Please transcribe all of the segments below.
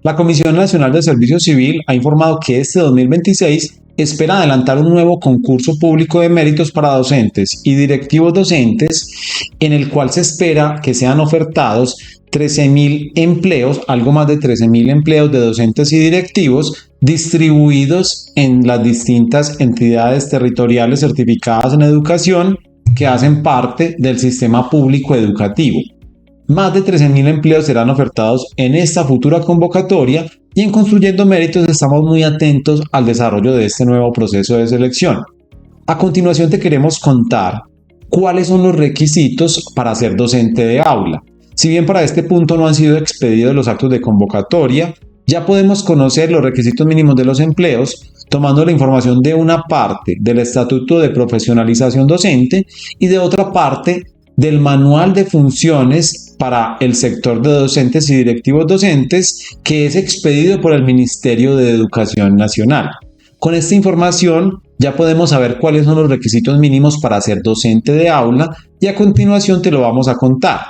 La Comisión Nacional de Servicio Civil ha informado que este 2026 espera adelantar un nuevo concurso público de méritos para docentes y directivos docentes, en el cual se espera que sean ofertados 13.000 empleos, algo más de 13.000 empleos de docentes y directivos distribuidos en las distintas entidades territoriales certificadas en educación que hacen parte del sistema público educativo. Más de 13.000 empleos serán ofertados en esta futura convocatoria y en Construyendo Méritos estamos muy atentos al desarrollo de este nuevo proceso de selección. A continuación te queremos contar cuáles son los requisitos para ser docente de aula. Si bien para este punto no han sido expedidos los actos de convocatoria, ya podemos conocer los requisitos mínimos de los empleos, tomando la información de una parte del Estatuto de Profesionalización Docente y de otra parte del Manual de Funciones para el sector de docentes y directivos docentes, que es expedido por el Ministerio de Educación Nacional. Con esta información ya podemos saber cuáles son los requisitos mínimos para ser docente de aula y a continuación te lo vamos a contar.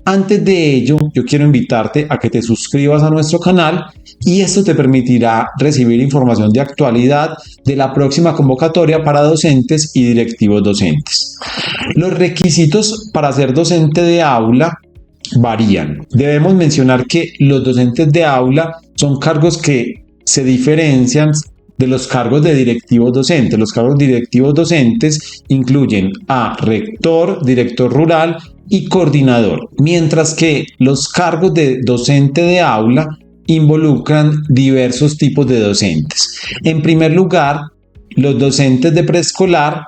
Antes de ello, yo quiero invitarte a que te suscribas a nuestro canal y esto te permitirá recibir información de actualidad de la próxima convocatoria para docentes y directivos docentes. Los requisitos para ser docente de aula varían. Debemos mencionar que los docentes de aula son cargos que se diferencian de los cargos de directivos docentes. Los cargos directivos docentes incluyen a rector, director rural y coordinador, mientras que los cargos de docente de aula involucran diversos tipos de docentes. En primer lugar, los docentes de preescolar,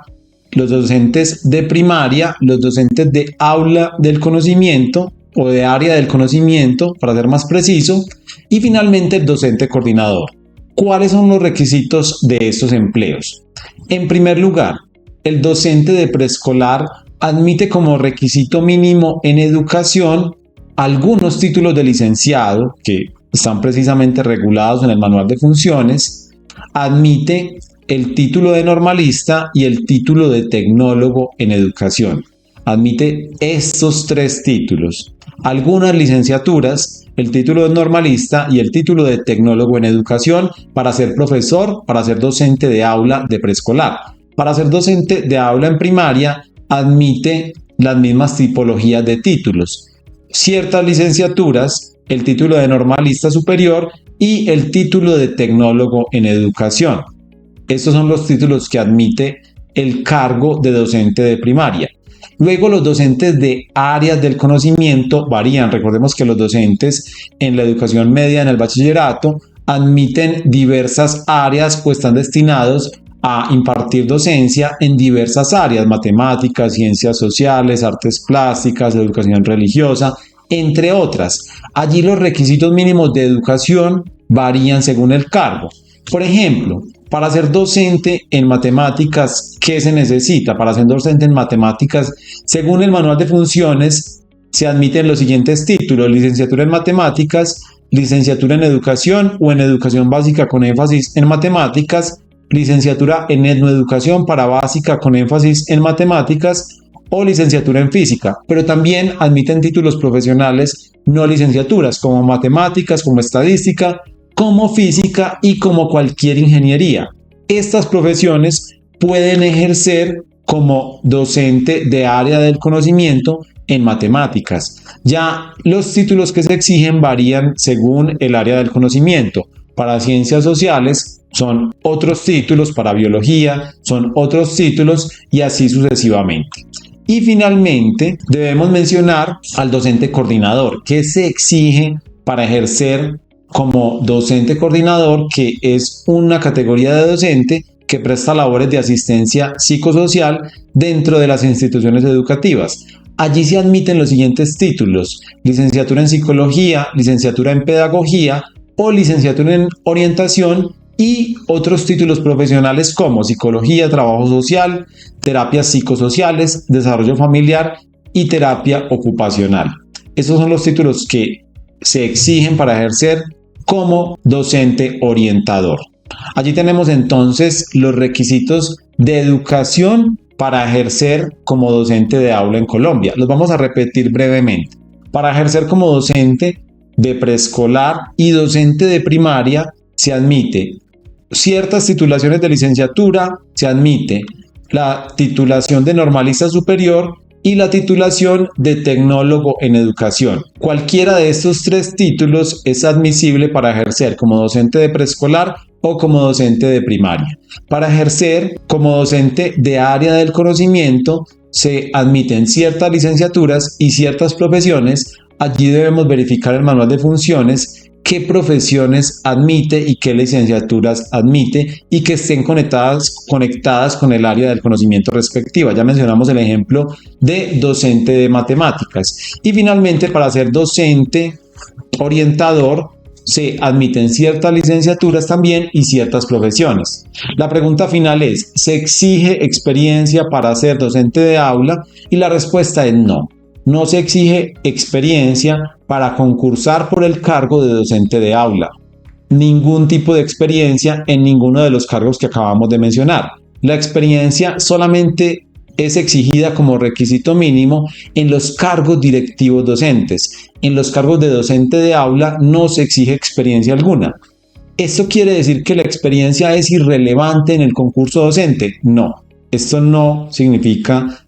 los docentes de primaria, los docentes de aula del conocimiento o de área del conocimiento, para ser más preciso, y finalmente el docente coordinador. ¿Cuáles son los requisitos de estos empleos? En primer lugar, el docente de preescolar admite como requisito mínimo en educación algunos títulos de licenciado que están precisamente regulados en el Manual de Funciones, admite el título de normalista y el título de tecnólogo en educación. Admite estos tres títulos. Algunas licenciaturas, el título de normalista y el título de tecnólogo en educación para ser profesor, para ser docente de aula de preescolar. Para ser docente de aula en primaria, admite las mismas tipologías de títulos. Ciertas licenciaturas, el título de normalista superior y el título de tecnólogo en educación. Estos son los títulos que admite el cargo de docente de primaria. Luego los docentes de áreas del conocimiento varían. Recordemos que los docentes en la educación media, en el bachillerato, admiten diversas áreas o están destinados a impartir docencia en diversas áreas: matemáticas, ciencias sociales, artes plásticas, educación religiosa, entre otras. Allí los requisitos mínimos de educación varían según el cargo. Por ejemplo, para ser docente en matemáticas, ¿qué se necesita? Para ser docente en matemáticas, según el Manual de Funciones, se admiten los siguientes títulos: licenciatura en matemáticas, licenciatura en educación o en educación básica con énfasis en matemáticas, licenciatura en etnoeducación para básica con énfasis en matemáticas o licenciatura en física, pero también admiten títulos profesionales no licenciaturas como matemáticas, como estadística, como física y como cualquier ingeniería. Estas profesiones pueden ejercer como docente de área del conocimiento en matemáticas. Ya los títulos que se exigen varían según el área del conocimiento. Para ciencias sociales son otros títulos, para biología son otros títulos y así sucesivamente. Y finalmente debemos mencionar al docente coordinador, que se exige para ejercer como docente coordinador, que es una categoría de docente que presta labores de asistencia psicosocial dentro de las instituciones educativas. Allí se admiten los siguientes títulos: licenciatura en psicología, licenciatura en pedagogía o licenciatura en orientación y otros títulos profesionales como psicología, trabajo social, terapias psicosociales, desarrollo familiar y terapia ocupacional. Estos son los títulos que se exigen para ejercer como docente orientador. Allí tenemos entonces los requisitos de educación para ejercer como docente de aula en Colombia. Los vamos a repetir brevemente. Para ejercer como docente de preescolar y docente de primaria se admite ciertas titulaciones de licenciatura, se admite la titulación de normalista superior y la titulación de tecnólogo en educación. Cualquiera de estos tres títulos es admisible para ejercer como docente de preescolar o como docente de primaria. Para ejercer como docente de área del conocimiento se admiten ciertas licenciaturas y ciertas profesiones. Allí debemos verificar el manual de funciones qué profesiones admite y qué licenciaturas admite y que estén conectadas con el área del conocimiento respectiva. Ya mencionamos el ejemplo de docente de matemáticas. Y finalmente, para ser docente orientador, se admiten ciertas licenciaturas también y ciertas profesiones. La pregunta final es, ¿se exige experiencia para ser docente de aula? Y la respuesta es no. No se exige experiencia para concursar por el cargo de docente de aula. Ningún tipo de experiencia en ninguno de los cargos que acabamos de mencionar. La experiencia solamente es exigida como requisito mínimo en los cargos directivos docentes. En los cargos de docente de aula no se exige experiencia alguna. ¿Esto quiere decir que la experiencia es irrelevante en el concurso docente? No, esto no significa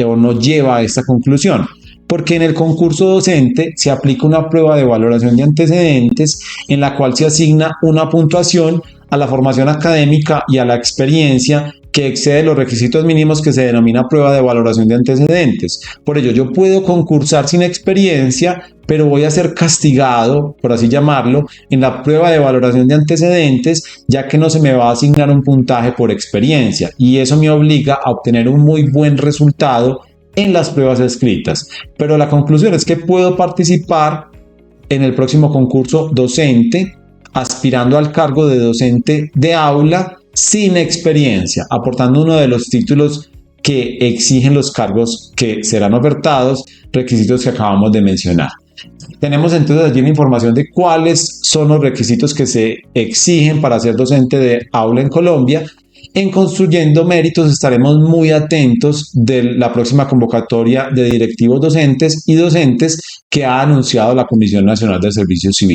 o no lleva a esta conclusión, porque en el concurso docente se aplica una prueba de valoración de antecedentes en la cual se asigna una puntuación a la formación académica y a la experiencia que excede los requisitos mínimos que se denomina prueba de valoración de antecedentes. Por ello, yo puedo concursar sin experiencia, pero voy a ser castigado, por así llamarlo, en la prueba de valoración de antecedentes, ya que no se me va a asignar un puntaje por experiencia, y eso me obliga a obtener un muy buen resultado en las pruebas escritas. Pero la conclusión es que puedo participar en el próximo concurso docente, aspirando al cargo de docente de aula sin experiencia, aportando uno de los títulos que exigen los cargos que serán ofertados, requisitos que acabamos de mencionar. Tenemos entonces allí la información de cuáles son los requisitos que se exigen para ser docente de aula en Colombia. En Construyendo Méritos estaremos muy atentos de la próxima convocatoria de directivos docentes y docentes que ha anunciado la Comisión Nacional del Servicio Civil.